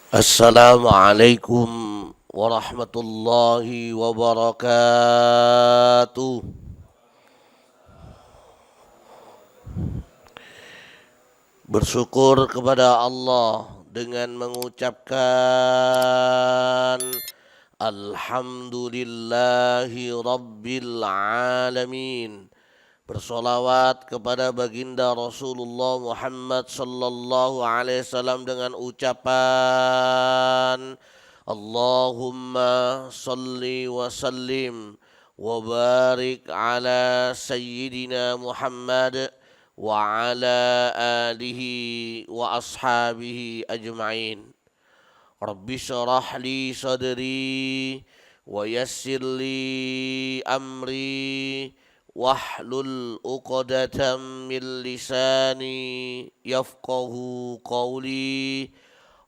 Assalamualaikum warahmatullahi wabarakatuh. Bersyukur kepada Allah dengan mengucapkan Alhamdulillahi Rabbil Alamin. Bersolawat kepada baginda Rasulullah Muhammad sallallahu alaihi wasallam dengan ucapan Allahumma salli wa sallim wa barik ala sayyidina Muhammad wa ala alihi wa ashabihi ajma'in. Rabbi syrah li sadri wa yassir li amri wahlul uqdatam min lisani yafqahu qawli.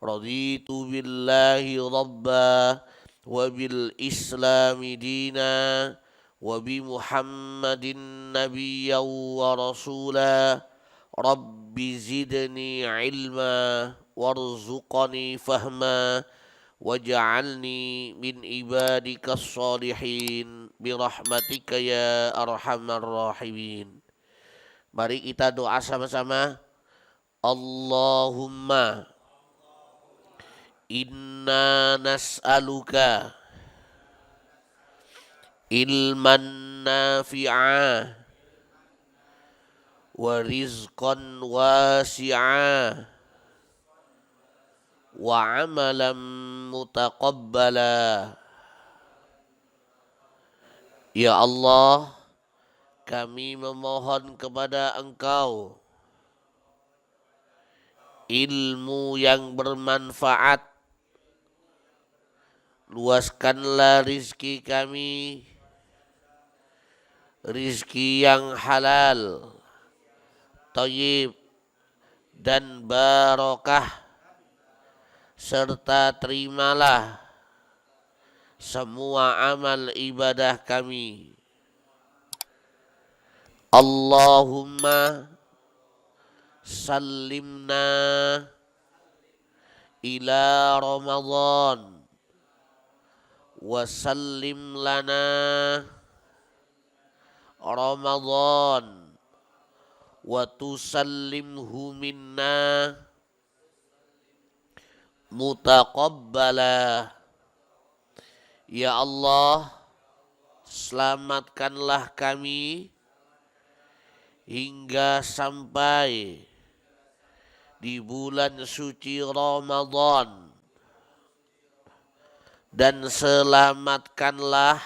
Raditu billahi rabba wa bil islami dina wa bi muhammadin nabiyyan wa rasula. Rabbi zidni ilma warzuqni fahma waj'alni min ibadikas salihin birahmatika ya arhamar rahimin. Mari kita doa sama-sama. Allahumma inna nas'aluka ilman nafi'a wa rizqan wasi'a wa amalan mutaqabbala. Ya Allah, kami memohon kepada Engkau ilmu yang bermanfaat. Luaskanlah rizki kami, rizki yang halal, thayyib dan barokah, serta terimalah semua amal ibadah kami. Allahumma sallimna ila Ramadan wa sallim lana Ramadan wa tusallimhu minna mutaqabbala. Ya Allah, selamatkanlah kami hingga sampai di bulan suci Ramadan, dan selamatkanlah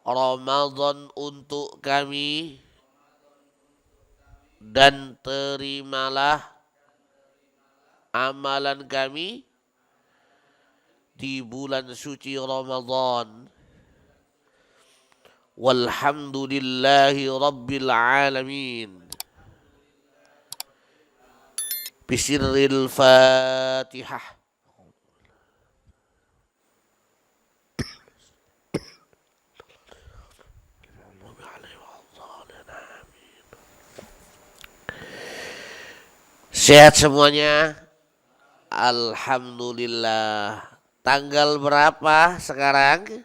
Ramadan untuk kami, dan terimalah amalan kami di bulan suci Ramadan. Walhamdulillahi Rabbil Alamin. Bisirril Fatihah. Sehat semuanya? Alhamdulillah. Tanggal berapa sekarang?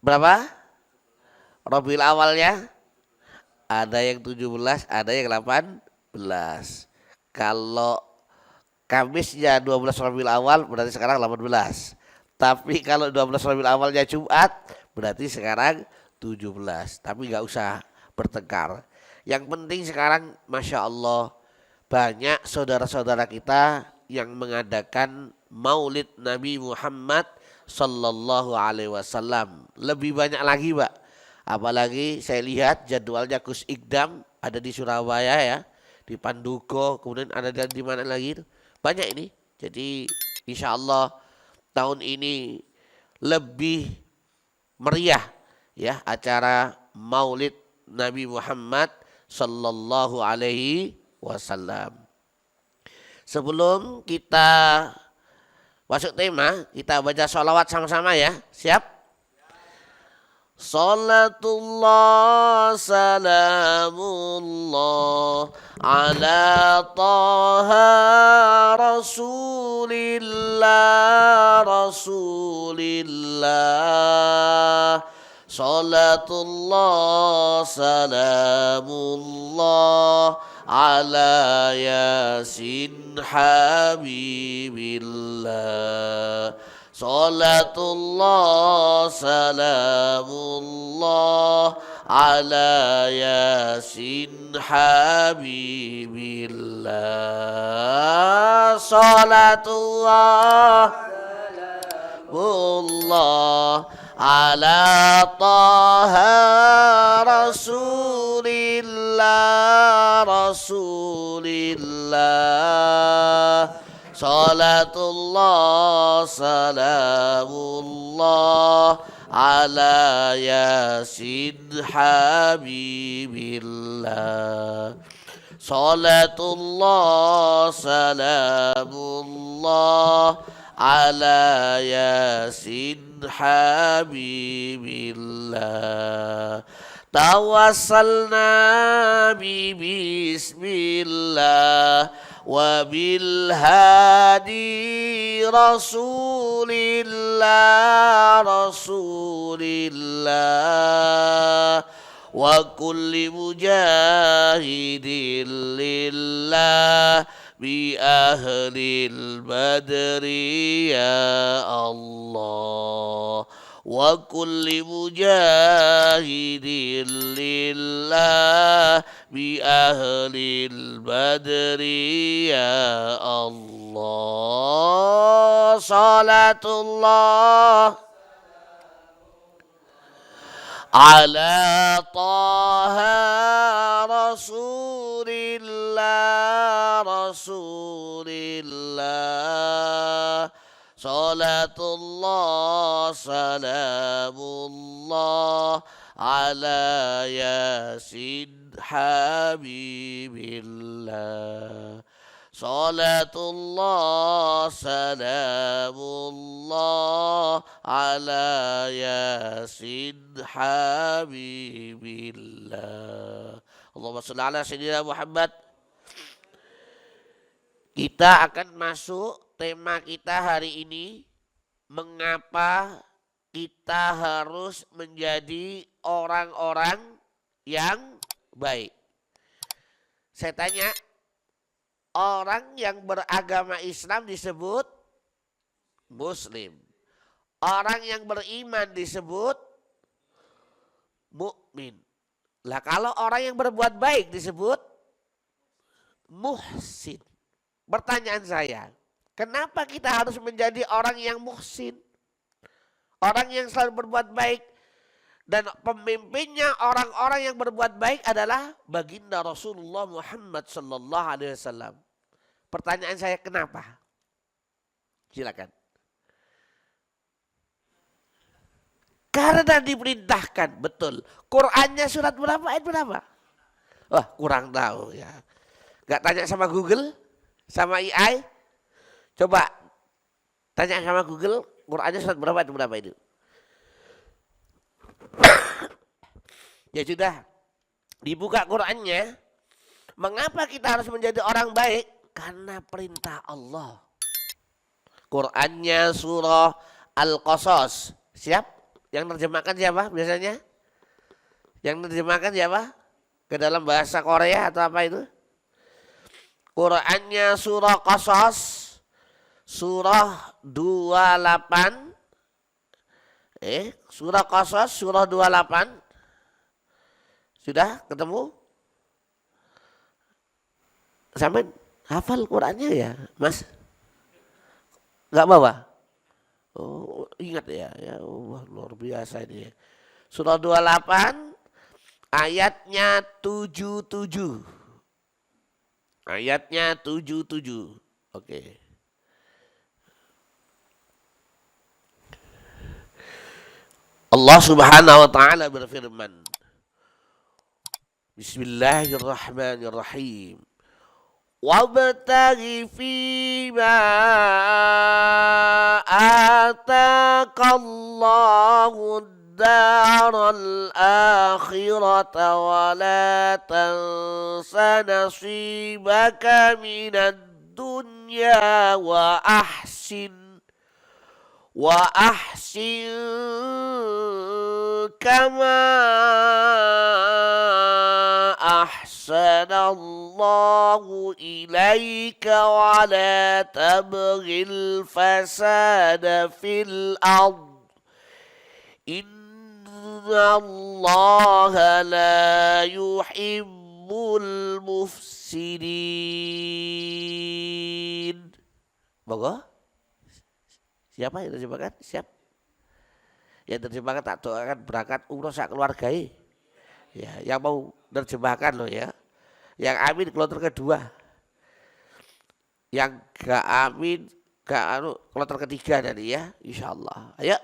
Berapa? Rabiul awalnya? Ada yang 17, ada yang 18. Kalau Kamisnya 12 Rabiul awal berarti sekarang 18. Tapi kalau 12 Rabiul awalnya Jumat berarti sekarang 17. Tapi nggak usah bertengkar. Yang penting sekarang Masya Allah banyak saudara-saudara kita yang mengadakan Maulid Nabi Muhammad Sallallahu Alaihi Wasallam. Lebih banyak lagi, Pak. Apalagi saya lihat jadwalnya Gus Ikdam ada di Surabaya ya, di Panduko, kemudian ada di mana lagi itu. Banyak ini. Jadi insya Allah tahun ini lebih meriah ya acara Maulid Nabi Muhammad Sallallahu Alaihi Wasallam. Sebelum kita masuk tema, kita baca sholawat sama-sama ya. Siap? Salatullah salamullah ala taha Rasulillah. Salatullah salamullah ala yasin habibillah. Salatullah salamullah ala yasin habibillah. Salatullah salamullah ala taha rasulillah. Rasulillah. Salatullah salamullah ala yasin habibillah. Salatullah salamullah ala yasin habibillah. Tawassalna bi bismillah wa bil hadi rasulillah. Rasulillah wa kulli mujahidin lillah bi ahlil badri ya Allah. Wa kulli mujahidin lillah bi ahlil badri ya Allah. Salatullah ala taha rasulillah. Rasulillah. Salatullah salamullah ala yasin habibillah. Salatullah salamullah ala yasin habibillah. Allahumma shalli ala sayyidina Muhammad. Kita akan masuk tema kita hari ini, mengapa kita harus menjadi orang-orang yang baik. Saya tanya, orang yang beragama Islam disebut Muslim. Orang yang beriman disebut mukmin. Lah kalau orang yang berbuat baik disebut muhsin. Pertanyaan saya, kenapa kita harus menjadi orang yang muhsin? Orang yang selalu berbuat baik. Dan pemimpinnya orang-orang yang berbuat baik adalah baginda Rasulullah Muhammad sallallahu alaihi wasallam. Pertanyaan saya, kenapa? Silakan. Karena diperintahkan, betul. Qurannya surat berapa, ayat berapa? Wah, kurang tahu ya. Gak tanya sama Google, sama AI? Coba tanya sama Google, Qurannya surat berapa, ayat berapa itu? Ya sudah, dibuka Qurannya. Mengapa kita harus menjadi orang baik? Karena perintah Allah. Qurannya surah Al-Qasas. Siap? Yang terjemahkan siapa biasanya? Yang terjemahkan siapa? Ke dalam bahasa Korea atau apa itu? Qurannya surah Qasas, surah 28. Surah Qasas, surah 28. Sudah ketemu? Sampai hafal Qurannya ya, Mas? Gak bawa? Oh, ingat ya. Ya Allah, luar biasa ini. Surah 28 ayatnya 77. Ayatnya 77. Oke. Allah Subhanahu wa taala berfirman, Bismillahirrahmanirrahim. Wabtaghi fima ataqallahu ad-daral akhirata wa la tansa nasibaka minad dunya dunya wa ahsin kama ahsanallahu ilaika wa la tabghil fasada fil ard innallaha la yuhibbul mufsidin. Monggo. Siapa yang terjemahkan? Siap. Yang terjemahkan tak doakan berangkat umroh sak keluargai. Ya, yang mau terjemahkan loh ya. Yang amin kloter kedua. Yang gak amin, kloter ketiga tadi ya, insyaallah. Ayo.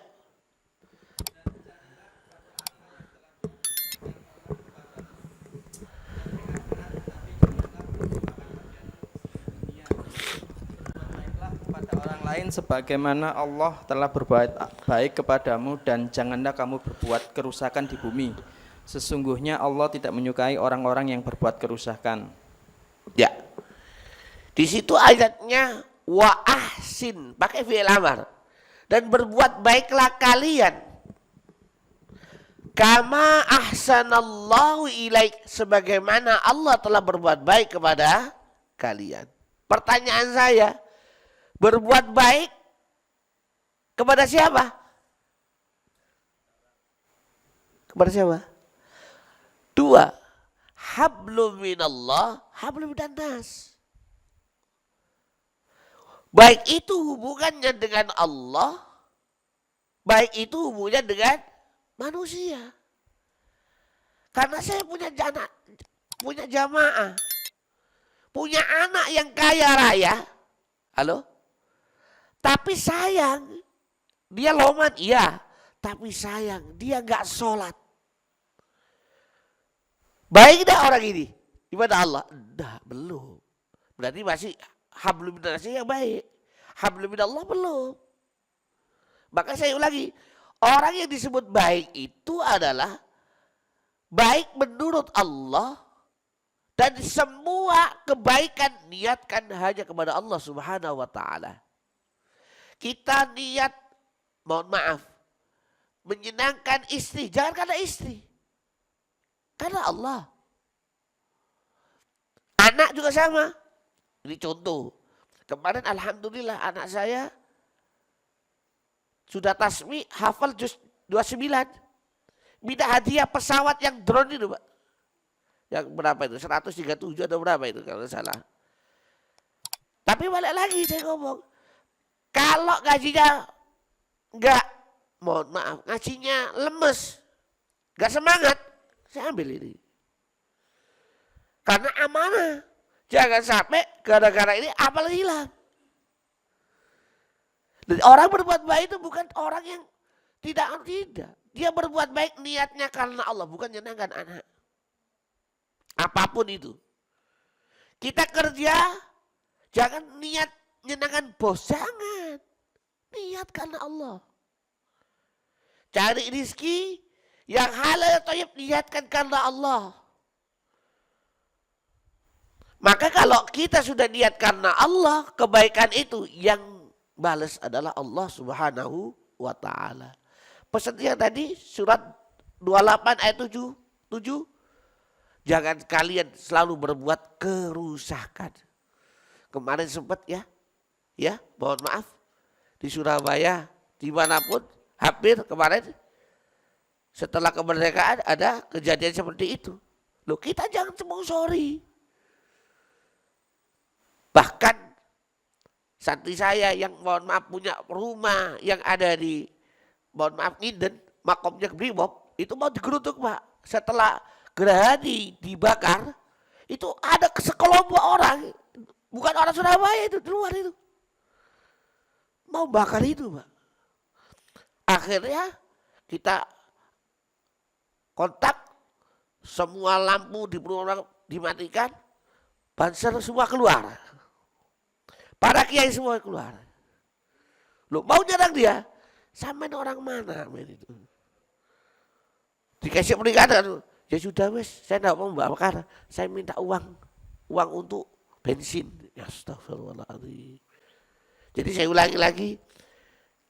Lain sebagaimana Allah telah berbuat baik kepadamu dan janganlah kamu berbuat kerusakan di bumi. Sesungguhnya Allah tidak menyukai orang-orang yang berbuat kerusakan. Ya. Di situ ayatnya wa ahsin pakai fi'il amar dan berbuat baiklah kalian kama ahsanallahu ilaik sebagaimana Allah telah berbuat baik kepada kalian. Pertanyaan saya, berbuat baik kepada siapa? Kepada siapa? Dua. Hablum minallah, hablum minannas. Baik itu hubungannya dengan Allah, baik itu hubungannya dengan manusia. Karena saya punya jamaah, punya anak yang kaya raya. Halo? Tapi sayang, dia loman, iya. Tapi sayang, dia gak sholat. Baik dah orang ini ibadah Allah? Dah, belum. Berarti masih hablum minannas yang baik. Hablum minallah belum. Maka saya ulangi, orang yang disebut baik itu adalah baik menurut Allah dan semua kebaikan niatkan hanya kepada Allah Subhanahu wa taala. Kita niat, mohon maaf, menyenangkan istri, jangan karena istri. Karena Allah. Anak juga sama. Ini contoh. Kemarin alhamdulillah anak saya sudah tasmi hafal juz 29. Minta hadiah pesawat yang drone itu, Pak. Yang berapa itu? 137 atau berapa itu kalau salah. Tapi balik lagi saya ngomong. Kalau gajinya enggak, mohon maaf, ngajinya lemes, enggak semangat, saya ambil ini. Karena amanah. Jangan sampai gara-gara ini amal hilang. Dan orang berbuat baik itu bukan orang yang tidak. Dia berbuat baik niatnya karena Allah, bukan menyenangkan anak. Apapun itu. Kita kerja, jangan niat menyenangkan bos, jangan. Niat karena Allah. Cari rizki yang halal thayyib, niatkan karena Allah. Maka kalau kita sudah niat karena Allah, kebaikan itu yang balas adalah Allah Subhanahu wa taala. Pesan yang tadi surat 28 ayat 7. Jangan kalian selalu berbuat kerusakan. Kemarin sempat ya, mohon maaf, di Surabaya, dimanapun, hampir kemarin setelah kemerdekaan ada kejadian seperti itu. Loh, kita jangan cuma sorry. Bahkan santri saya yang mohon maaf punya rumah yang ada di, mohon maaf, Nginden, makomnya Brimob, itu mau digeruduk, Pak. Setelah gerhadi dibakar, itu ada sekelompok orang, bukan orang Surabaya itu, di luar itu. Mau bakar itu, Pak. Akhirnya kita kontak, semua lampu di perumahan dimatikan, banser semua keluar. Para kiai semua keluar. Loh, mau nyerang dia? Sampai orang mana men itu? Dikasih peringatan, ya sudah wes, saya tidak mau bakar, saya minta uang untuk bensin. Astagfirullahaladzim. Jadi saya ulangi lagi,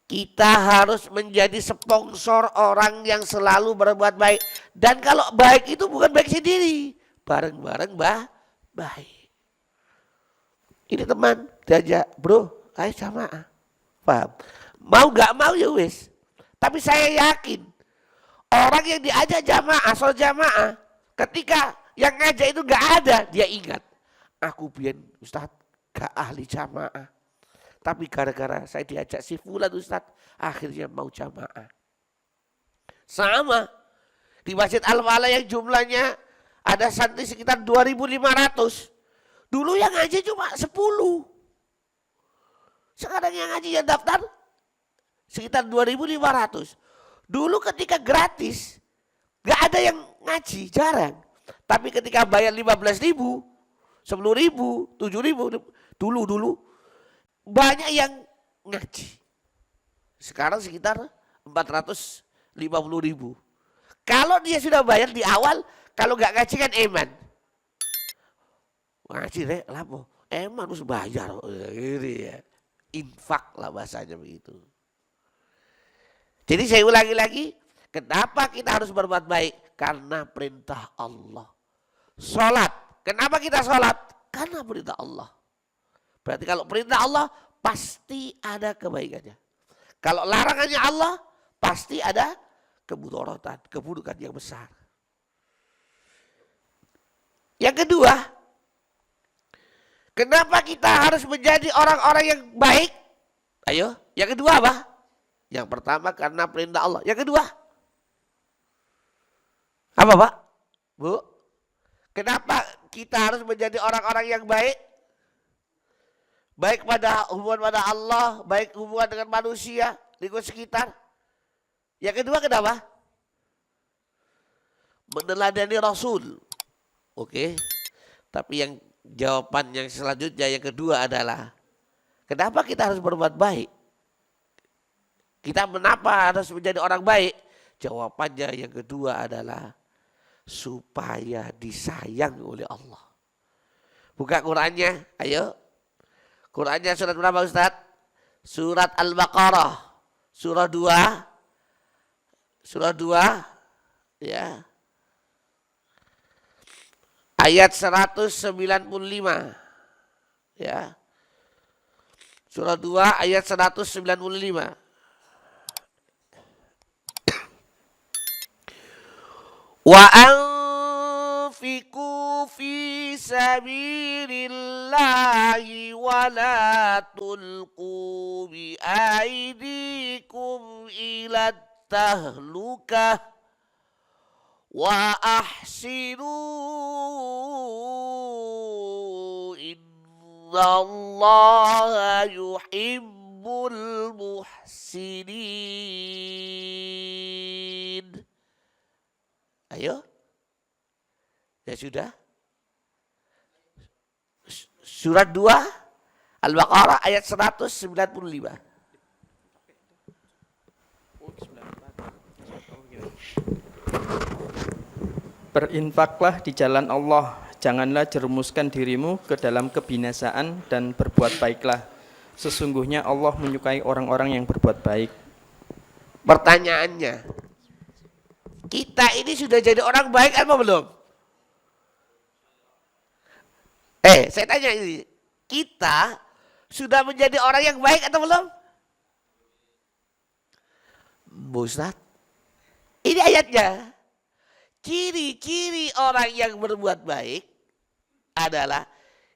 kita harus menjadi sponsor orang yang selalu berbuat baik. Dan kalau baik itu bukan baik sendiri, bareng-bareng baik. Ini teman diajak, bro, ayo jamaah. Paham? Mau gak mau ya wis. Tapi saya yakin orang yang diajak jamaah, sholat jamaah, ketika yang ngajak itu gak ada, dia ingat. Aku biar Ustaz gak ahli jamaah. Tapi gara-gara saya diajak si fulan Ustaz, akhirnya mau jamaah. Sama. Di Masjid Al-Falah yang jumlahnya ada santri sekitar 2.500. Dulu yang ngaji cuma 10. Sekarang yang ngaji yang daftar sekitar 2.500. Dulu ketika gratis, gak ada yang ngaji, jarang. Tapi ketika bayar 15.000, 10.000, 7.000, dulu banyak yang ngaji. Sekarang sekitar 450.000. Kalau dia sudah bayar di awal, kalau gak ngaji kan eman. Ngaji rek, lapo. Eman harus bayar. Gitu ya. Infak lah bahasanya begitu. Jadi saya ulangi lagi, kenapa kita harus berbuat baik? Karena perintah Allah. Sholat, kenapa kita sholat? Karena perintah Allah. Berarti kalau perintah Allah, pasti ada kebaikannya. Kalau larangannya Allah, pasti ada kemudorotan, keburukan yang besar. Yang kedua, kenapa kita harus menjadi orang-orang yang baik? Ayo, yang kedua apa? Yang pertama karena perintah Allah. Yang kedua, apa Pak? Bu? Kenapa kita harus menjadi orang-orang yang baik? Baik pada hubungan pada Allah, baik hubungan dengan manusia, lingkungan sekitar. Yang kedua kenapa? Meneladani Rasul. Oke. Tapi yang jawaban yang selanjutnya yang kedua adalah kenapa kita harus berbuat baik? Kita kenapa harus menjadi orang baik? Jawabannya yang kedua adalah supaya disayang oleh Allah. Buka Qurannya, ayo. Qurannya surat berapa Ustaz? Surat Al-Baqarah. Surah 2. Surah 2. Ya. Ayat 195. Ya. Surah 2 ayat 195. Wa anfiqu fi sabilillahi wa la tulqu bi aydikum ila tahlukah wa ahsinu innallaha yuhibbul muhsinin. Ayo. Ya sudah. Surat 2 Al-Baqarah ayat 195. Berinfaklah di jalan Allah, janganlah jerumuskan dirimu ke dalam kebinasaan dan berbuat baiklah. Sesungguhnya Allah menyukai orang-orang yang berbuat baik. Pertanyaannya, kita ini sudah jadi orang baik apa belum? Saya tanya ini, kita sudah menjadi orang yang baik atau belum? Bu Ustaz, ini ayatnya. Ciri-ciri orang yang berbuat baik adalah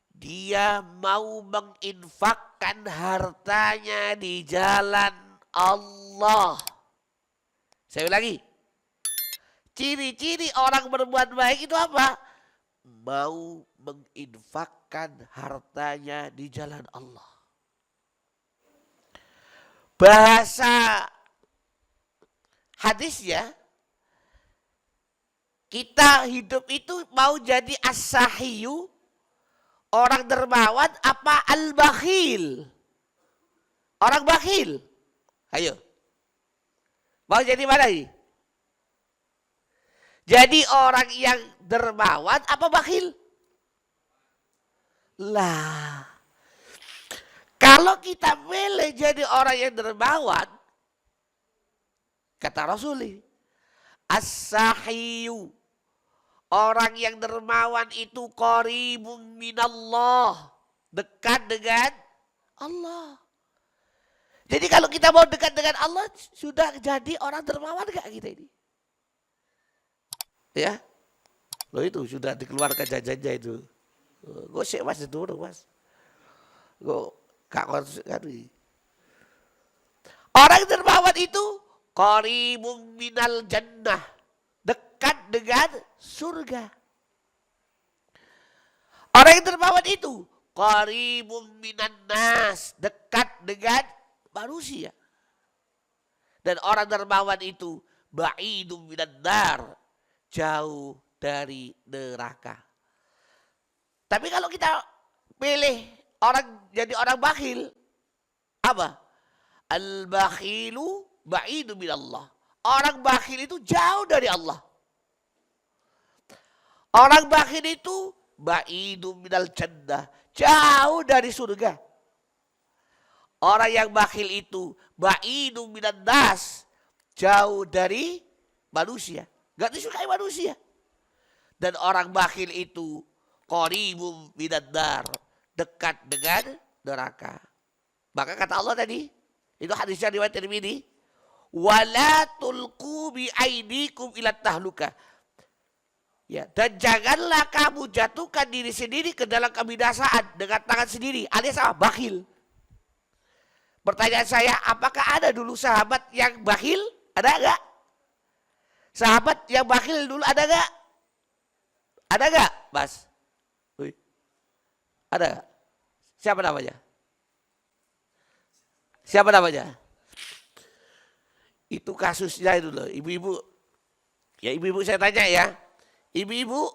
dia mau menginfakkan hartanya di jalan Allah. Saya ulangi. Ciri-ciri orang berbuat baik itu apa? Mau menginfakkan hartanya di jalan Allah. Bahasa hadisnya, kita hidup itu mau jadi as-sahiyu, orang dermawan apa al-bakhil? Orang bakhil. Ayo. Mau jadi mana ini? Jadi orang yang dermawan apa bakhil? Lah, kalau kita milih jadi orang yang dermawan, kata Rasul, as-sahiyu, orang yang dermawan itu qaribun minallah, dekat dengan Allah. Jadi kalau kita mau dekat dengan Allah, sudah jadi orang dermawan gak kita ini? Ya, lo itu sudah dikeluarkan jajannya itu. Gue sih mas itu mas. Gue kak kali. Orang dermawan itu qaribun minal jannah, dekat dengan surga. Orang yang dermawan itu qaribun minan nas, dekat dengan manusia. Dan orang dermawan itu ba'idun minan nar, jauh dari neraka. Tapi kalau kita pilih orang jadi orang bakhil, apa? Al-bakhilu ba'idun minallah. Orang bakhil itu jauh dari Allah. Orang bakhil itu ba'idun minal jannah, jauh dari surga. Orang yang bakhil itu ba'idun minan nas, jauh dari manusia. Gak disukai manusia. Dan orang bakhil itu qaribum minan nar, dekat dengan neraka. Maka kata Allah tadi, itu hadisnya riwayat Tirmidzi, wala tulqu bi aidikum ila tahluka. Ya, dan janganlah kamu jatuhkan diri sendiri ke dalam kebinasaan dengan tangan sendiri, alias apa? Bakhil. Pertanyaan saya, apakah ada dulu sahabat yang bakhil? Ada enggak? Sahabat yang bakhil dulu ada enggak? Ada enggak, Mas? Ada enggak? Siapa namanya? Siapa namanya? Itu kasusnya itu loh, ibu-ibu. Ya ibu-ibu saya tanya ya. Ibu-ibu,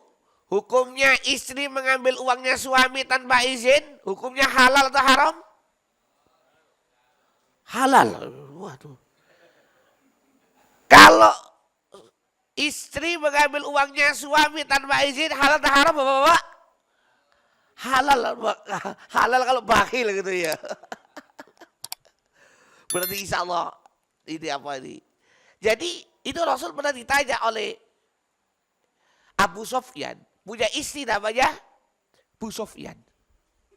hukumnya istri mengambil uangnya suami tanpa izin, hukumnya halal atau haram? Halal. Waduh. Kalau istri mengambil uangnya suami tanpa izin, halal atau haram, Bapak-bapak? Halal. Halal kalau bakhil gitu ya. Berarti insya Allah ini apa ini? Jadi itu Rasul pernah ditanya oleh Abu Sofyan, punya istri namanya Abu Sofyan.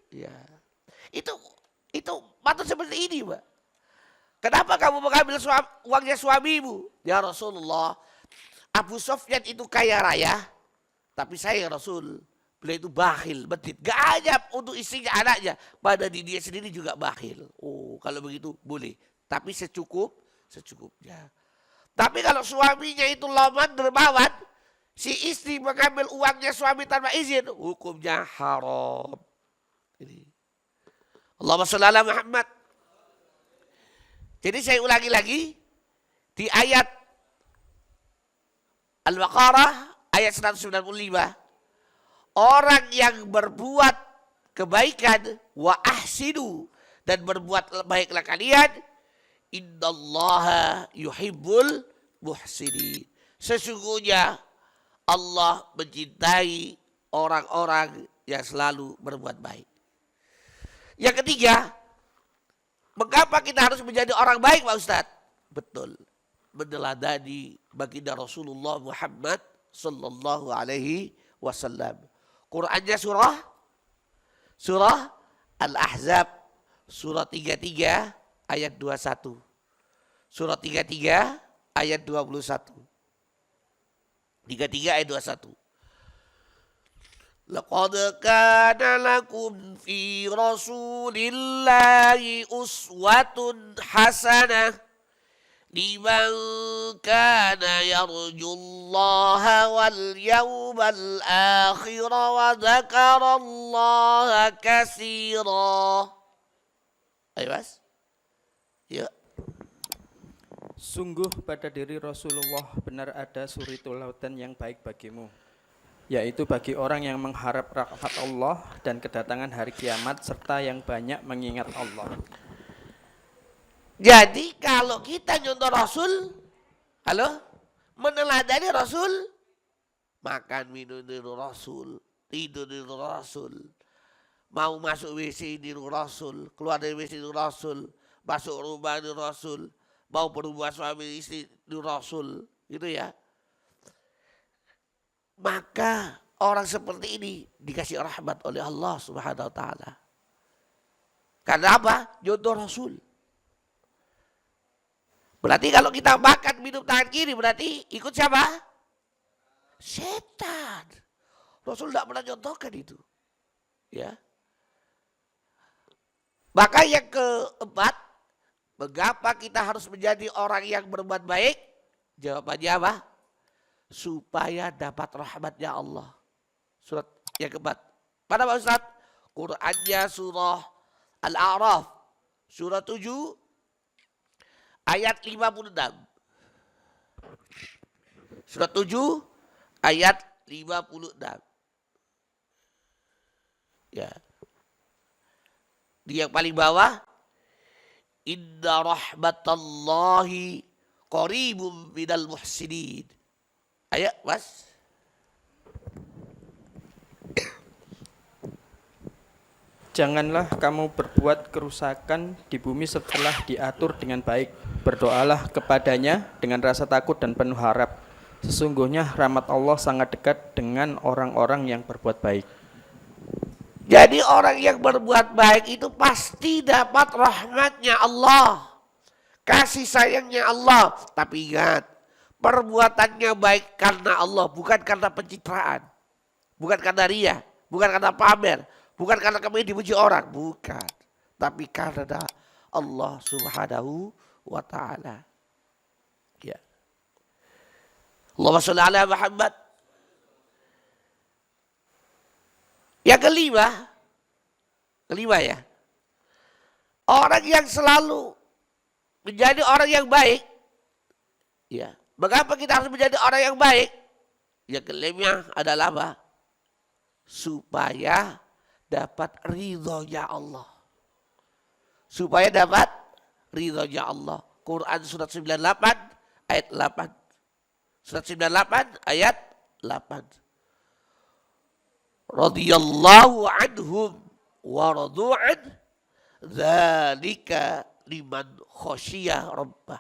Ya. Itu patut seperti ini, Mbak. Kenapa kamu mengambil uangnya suamimu? Ya Rasulullah, Abu Sofyan itu kaya raya, tapi saya Rasul, beliau itu bakhil, betit. Gak hanya untuk istrinya, anaknya, pada dia sendiri juga bakhil. Oh, kalau begitu boleh, tapi secukupnya. Tapi kalau suaminya itu loman, dermawan, si istri mengambil uangnya suami tanpa izin, hukumnya haram. Ini. Allahumma shalli ala Muhammad. Jadi saya ulangi lagi, di ayat Al-Baqarah ayat 195, orang yang berbuat kebaikan wa ahsinu, dan berbuat baiklah kalian, innallaha yuhibbul muhsinin. Sesungguhnya Allah mencintai orang-orang yang selalu berbuat baik. Yang ketiga, mengapa kita harus menjadi orang baik, Pak Ustadz? Betul, meneladani baginda Rasulullah Muhammad sallallahu alaihi wasallam. Qurannya surah Al-Ahzab, surah 33 ayat 21. Surah 33 ayat 21. 33 ayat 21. Laqad kana lakum fi Rasulillahi uswatun hasanah liman kana yarjullaha wal yawmal akhir wa dzakarallaha katsira. Ayo Mas. Ya. Sungguh pada diri Rasulullah benar ada suri tauladan yang baik bagimu, yaitu bagi orang yang mengharap rahmat Allah dan kedatangan hari kiamat, serta yang banyak mengingat Allah. Jadi kalau kita nyontoh Rasul, meneladani Rasul, makan minum dari Rasul, tidur dari Rasul, mau masuk WC niru Rasul, keluar dari WC niru Rasul, masuk rumah niru Rasul, mau berhubungan suami istri niru Rasul, gitu ya. Maka orang seperti ini dikasih rahmat oleh Allah Subhanahu wa taala. Karena apa? Jodoh Rasul. Berarti kalau kita makan minum tangan kiri berarti ikut siapa? Setan. Rasul tidak pernah contohkan itu. Ya. Maka yang keempat, mengapa kita harus menjadi orang yang berbuat baik? Jawabannya apa? Supaya dapat rahmatnya Allah. Surat yang keempat. Pada Pak Ustaz? Qurannya surah Al-A'raf. Surah 7 ayat 56. Surah 7 ayat 56. Ya. Di yang paling bawah, inna rahmatallahi qaribum minal muhsinin. Ayo, Mas. Janganlah kamu berbuat kerusakan di bumi setelah diatur dengan baik. Berdoalah kepadanya dengan rasa takut dan penuh harap. Sesungguhnya rahmat Allah sangat dekat dengan orang-orang yang berbuat baik. Jadi orang yang berbuat baik itu pasti dapat rahmatnya Allah. Kasih sayangnya Allah. Tapi ingat, perbuatannya baik karena Allah, bukan karena pencitraan. Bukan karena ria, bukan karena pamer. Bukan karena kamu dipuji orang, bukan. Tapi karena Allah Subhanahu wa ta'ala. Ya. Allahumma sholli ala Muhammad. Yang kelima ya. Orang yang selalu menjadi orang yang baik. Ya. Mengapa kita harus menjadi orang yang baik? Yang kelima adalah apa? Supaya dapat ridhonya Allah. Supaya dapat ridhonya Allah. Quran surat 98 ayat 8. Surat 98 ayat 8. Radhiyallahu anhum wa radu'an dzalika liman khasyiyah rabbah.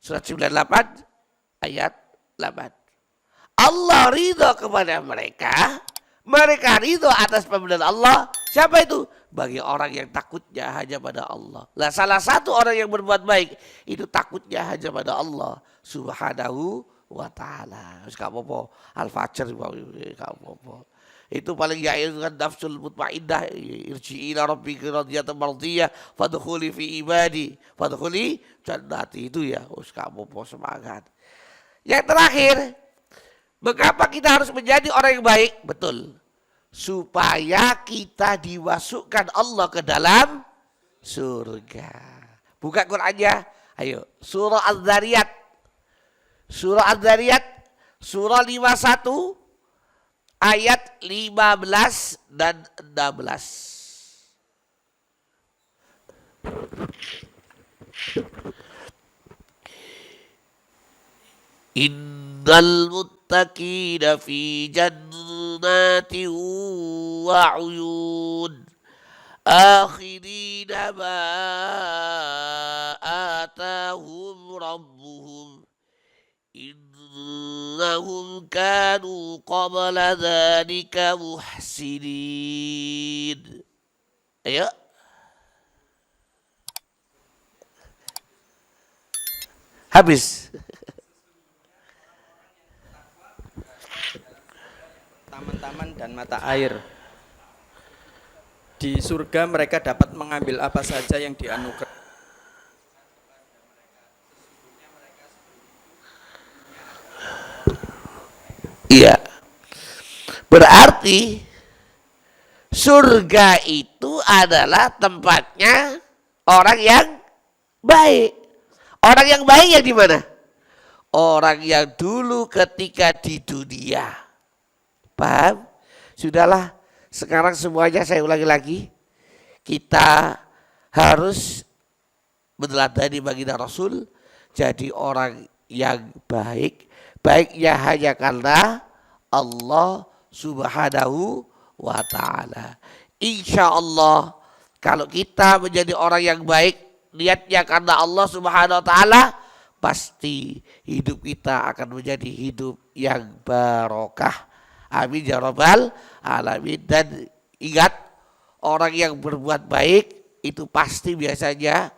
Surat 98 ayat 8. Allah ridho kepada mereka. Mereka ridho atas pemberian Allah. Siapa itu? Bagi orang yang takutnya hanya pada Allah. Nah, salah satu orang yang berbuat baik itu takutnya hanya pada Allah Subhanahu wa ta'ala. Kamu Al-Fajr kamu. Itu paling yakin kan nafsul mutmainnah, irji'i ila rabbiki radiyatan mardiyah fadkhuli fi ibadi fadkhuli jannati. Itu ya. Kamu semangat. Yang terakhir, mengapa kita harus menjadi orang yang baik? Betul. Supaya kita dimasukkan Allah ke dalam surga. Buka Qurannya. Ayo. Surah Az-Zariyat. Surah Az-Zariyat. Surah 51. Ayat 15 dan 16. Innal muttaqina fi jannatin wa 'uyun akhirina ma atahum rabbuhum innahum kanu qabla dzalika muhsinin. Ayo. Habis. Taman-taman dan mata air. Di surga mereka dapat mengambil apa saja yang dianugerahkan. Iya. Berarti surga itu adalah tempatnya orang yang baik. Orang yang baik yang di mana? Orang yang dulu ketika di dunia. Paham? Sudahlah, sekarang semuanya saya ulangi lagi. Kita harus meneladani baginda Rasul, jadi orang yang baik. Baiknya hanya karena Allah Subhanahu wa ta'ala. Insya Allah kalau kita menjadi orang yang baik, niatnya karena Allah Subhanahu wa ta'ala, pasti hidup kita akan menjadi hidup yang barokah. Amin ya rabbal alamin. Dan ingat, orang yang berbuat baik itu pasti biasanya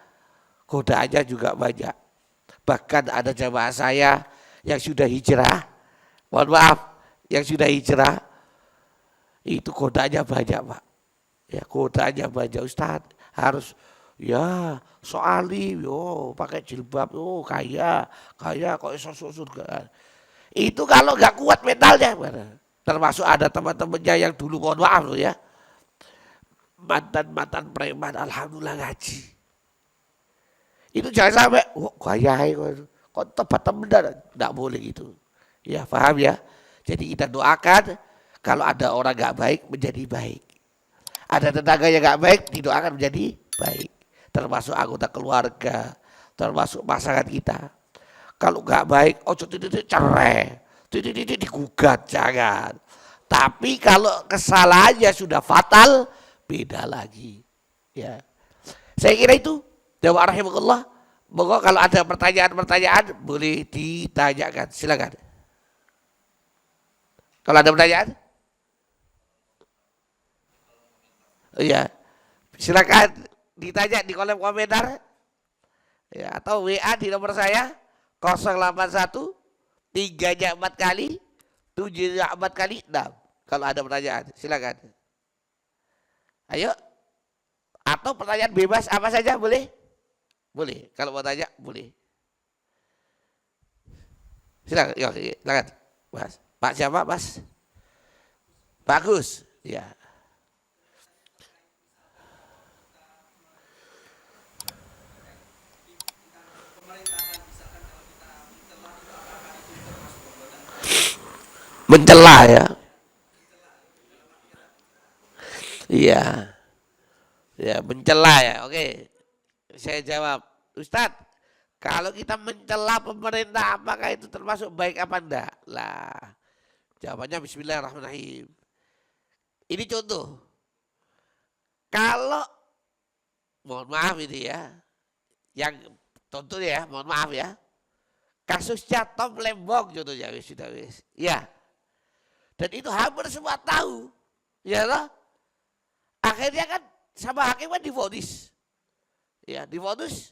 godaannya juga banyak. Bahkan ada jamaah saya yang sudah hijrah, mohon maaf, yang sudah hijrah itu godaannya banyak Pak. Ya godaannya banyak, Ustaz harus ya soali, yo pakai jilbab, yo kaya kok surga. Itu kalau nggak kuat mentalnya, termasuk ada teman-temannya yang dulu, mohon maaf loh ya, mantan preman, alhamdulillah ngaji. Itu jangan sampai, kaya kok teman nggak boleh gitu. Ya paham ya. Jadi kita doakan kalau ada orang nggak baik menjadi baik. Ada tetangga yang nggak baik didoakan menjadi baik. Termasuk anggota keluarga, termasuk pasangan kita. Kalau nggak baik, cerai, digugat, jangan. Tapi kalau kesalahannya sudah fatal, beda lagi. Ya, saya kira itu. Dewa rahimahullah. Moga kalau ada pertanyaan boleh ditanyakan. Silakan. Kalau ada pertanyaan, iya, silakan ditanya di kolom komentar. Ya, atau WA di nomor saya 081 3-nya 4 kali 7-nya 4 kali 6. Kalau ada pertanyaan silakan. Ayo. Atau pertanyaan bebas apa saja boleh? Boleh. Kalau mau tanya boleh. Silakan. Yuk, silakan. Mas. Pak siapa, Mas? Bagus. Ya. Mencela ya. Iya. Ya, mencela ya. Oke. Saya jawab, Ustadz, kalau kita mencela pemerintah apakah itu termasuk baik apa enggak? Lah, jawabannya bismillahirrahmanirrahim. Ini contoh. Kalau, mohon maaf ini ya, yang contohnya ya, mohon maaf ya, kasusnya Tom Lembong contohnya sudah wis. Ya. Dan itu hampir semua tahu. Ya loh. Akhirnya kan sama hakim kan divonis. Ya, divonis.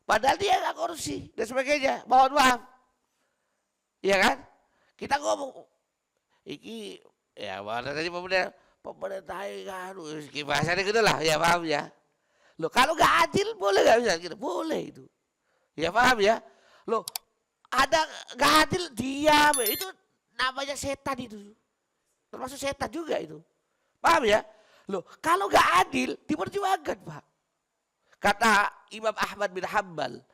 Padahal dia nggak korupsi dan sebagainya. Mohon maaf. Ya kan? Kita ngomong iki ya mana tadi pemerintah harus bahasanya gitu lah, ya paham ya. Loh kalau nggak adil boleh nggak bisa gitu? Boleh itu. Ya paham ya. Loh ada nggak adil diam, itu namanya setan itu. Termasuk setan juga itu. Paham ya? Loh kalau nggak adil diperjuangkan Pak. Kata Imam Ahmad bin Hanbal,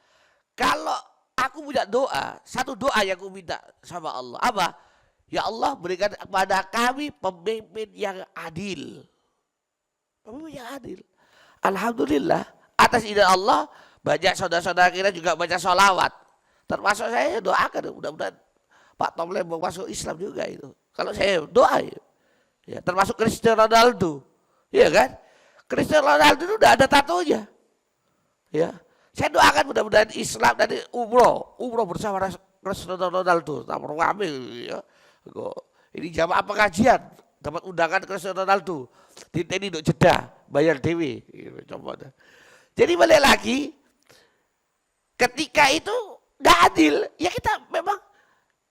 kalau aku punya doa, satu doa yang aku minta sama Allah, apa? Ya Allah berikan kepada kami pemimpin yang adil. Pemimpin yang adil. Alhamdulillah, atas izin Allah, banyak saudara-saudara kita juga baca sholawat. Termasuk saya doakan, mudah-mudahan Pak Tom Lembong masuk Islam juga itu. Kalau saya doa ya, termasuk Cristiano Ronaldo, ya kan? Cristiano Ronaldo itu udah ada tatonya. Ya, saya doakan mudah-mudahan Islam dari umroh bersama Cristiano Ronaldo, tak rame ya. Ini jamaah pengajian dapat undangan Cristiano Ronaldo. Ini untuk Jeddah, bayar dewi. Coba. Jadi balik lagi, ketika itu nggak adil, ya kita memang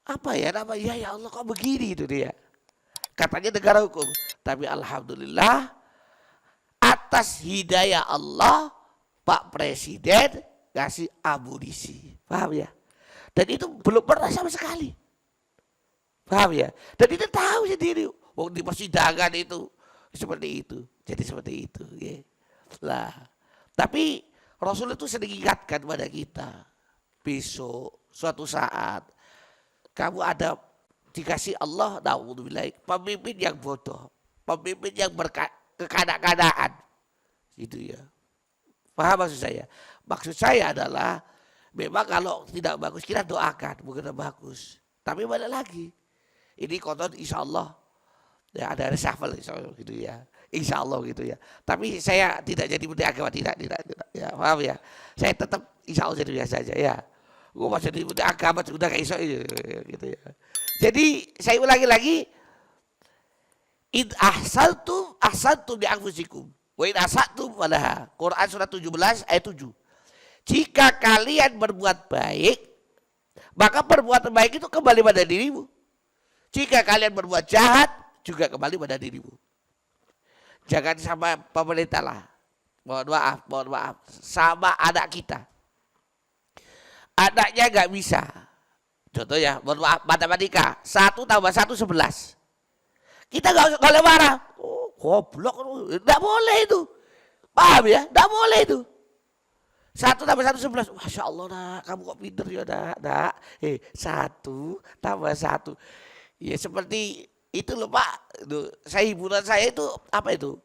apa ya namanya, ya Allah kok begini itu dia. Katanya negara hukum, tapi alhamdulillah atas hidayah Allah Pak Presiden kasih amunisi, paham ya? Dan itu belum pernah sama sekali, paham ya? Dan itu tahu sendiri, di persidangan itu seperti itu, jadi seperti itu. Ya. Lah, tapi Rasul itu sering ingatkan pada kita, besok suatu saat kamu ada dikasih Allah, naudzubillah, pemimpin yang bodoh, pemimpin yang berkekanak-kanakan, gitu ya. Paham maksud saya? Maksud saya adalah memang kalau tidak bagus kita doakan, bukan bagus. Tapi balik lagi, ini konon insya Allah Ya ada reshuffle gitu ya. Insya Allah gitu ya. Tapi saya tidak jadi menteri agama, tidak. Ya, paham ya. Saya tetap insya Allah jadi biasa aja ya. Gue masih jadi menteri agama sudah kayak iso gitu ya. Jadi saya ulangi lagi. Id ahsantum li anfusikum wa in asatum falaha. Quran surat 17 ayat 7. Jika kalian berbuat baik, maka perbuatan baik itu kembali pada dirimu. Jika kalian berbuat jahat, juga kembali pada dirimu. Jangan sama pemerintah lah. Mohon maaf. Sama anak kita. Anaknya nggak bisa. Contohnya, mohon maaf, matematika. 1 tambah 1 11. Kita nggak boleh marah. Oh, goblok. Nggak boleh itu. Paham ya? Nggak boleh itu. 1 tambah 1 11. Masya Allah nak, kamu kok pinter ya nak. 1 tambah 1. Ya seperti itu loh Pak. Saya hiburan saya itu apa itu?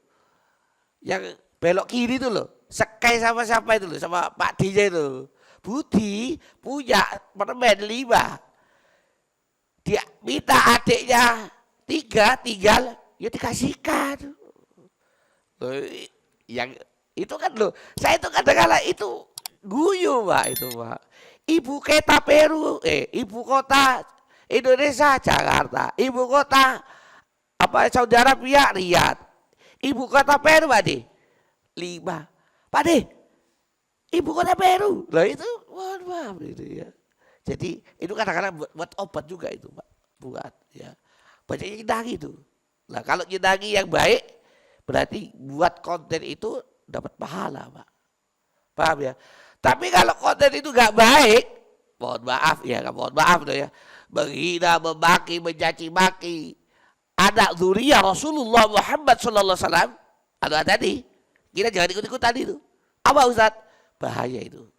Yang belok kiri itu loh. Sekai sama siapa itu loh? Sama Pak DJ itu. Budi punya permen 5. Dia minta adiknya 3 tinggal. Ya dikasihkan. Loh, yang itu kan loh. Saya itu kadang-kadang itu guyu Pak itu Pak. Ibu kota Peru. Ibu kota Indonesia Jakarta. Ibu kota Saudi Arabia Riyadh. Ibu kota Peru Pak De 5. Pak De, ibu kota Peru. Lah itu mohon maaf gitu ya. Jadi itu kadang-kadang buat obat juga itu Pak. Buat ya. Banyak yang nyendangi itu. Nah kalau nyendangi yang baik berarti buat konten itu dapat pahala Pak. Paham ya? Tapi kalau konten itu gak baik, mohon maaf tuh ya. Menghina, memaki, mencaci maki anak zuriyah Rasulullah Muhammad sallallahu alaihi wasallam. Ada tadi. Kita jangan ikut-ikut tadi itu. Apa Ustaz? Bahaya itu.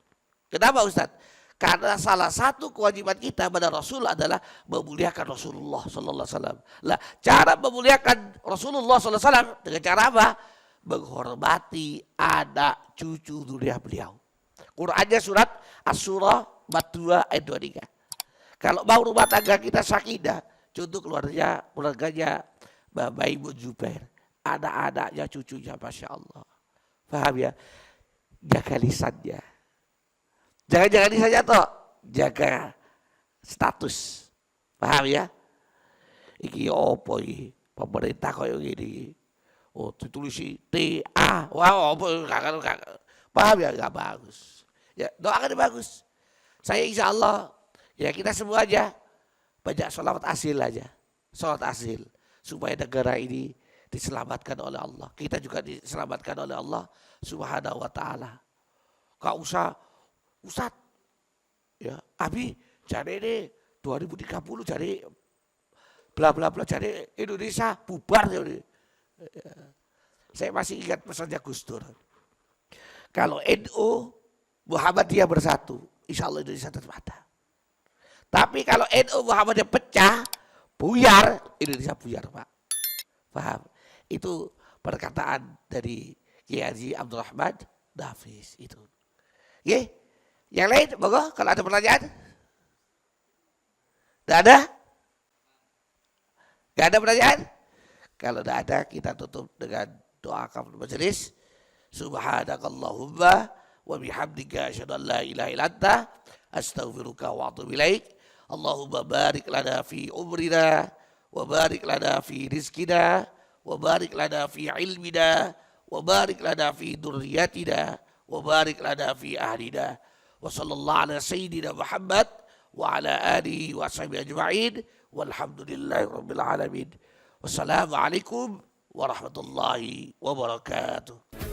Kenapa Ustaz? Karena salah satu kewajiban kita pada Rasul adalah memuliakan Rasulullah sallallahu alaihi wasallam. Lah, cara memuliakan Rasulullah sallallahu alaihi wasallam dengan cara apa? Menghormati anak cucu zuriyah beliau. Qurannya surat As-Surah 42 ayat 23. Kalau mau rumah tangga kita sakinah, contoh keluarganya Bapak Ibu Zubair, anak-anaknya, cucunya, Masya Allah. Paham ya? Jaga lisannya. Jangan lisannya toh, jaga status. Paham ya? Iki opo iki? Pemerintah koyo gini. Oh, ditulis TA. Wah, opo kakak. Paham ya? Gak bagus. Ya, doakan bagus. Saya insya Allah, ya kita semua aja banyak sholawat asil aja. Sholawat asil. Supaya negara ini diselamatkan oleh Allah. Kita juga diselamatkan oleh Allah subhanahu wa ta'ala. Gak usah, Ustaz, ya, Abi, jadi ini 2030 jadi bla bla bla, jadi Indonesia bubar. Ya. Saya masih ingat pesannya Gus Dur. Kalau NU Muhammadiyah bersatu, insya Allah Indonesia tetap ada. Tapi kalau NU Muhammadiyah pecah, buyar, Indonesia buyar Pak. Paham? Itu perkataan dari Kiai Haji Abdul Rahman Nafis itu. Ye? Yang lain, monggo kalau ada pertanyaan. Tidak ada? Tidak ada pertanyaan? Kalau tidak ada, kita tutup dengan doa kafaratul majelis. Subhanakallahumma wa bihamdika asyhadu an la ilaha illa anta astaghfiruka wa atubu ilaik. Allahumma barik lana fi umrina wa barik lana fi rizkina wa barik lana fi ilmina wa barik lana fi dzurriyyatina wa barik lana fi ahlina. Wa sallallahu ala sayyidina Muhammad wa ala alihi wa sahbihi ajma'in walhamdulillahi rabbil alamin. Wassalamualaikum warahmatullahi wabarakatuh.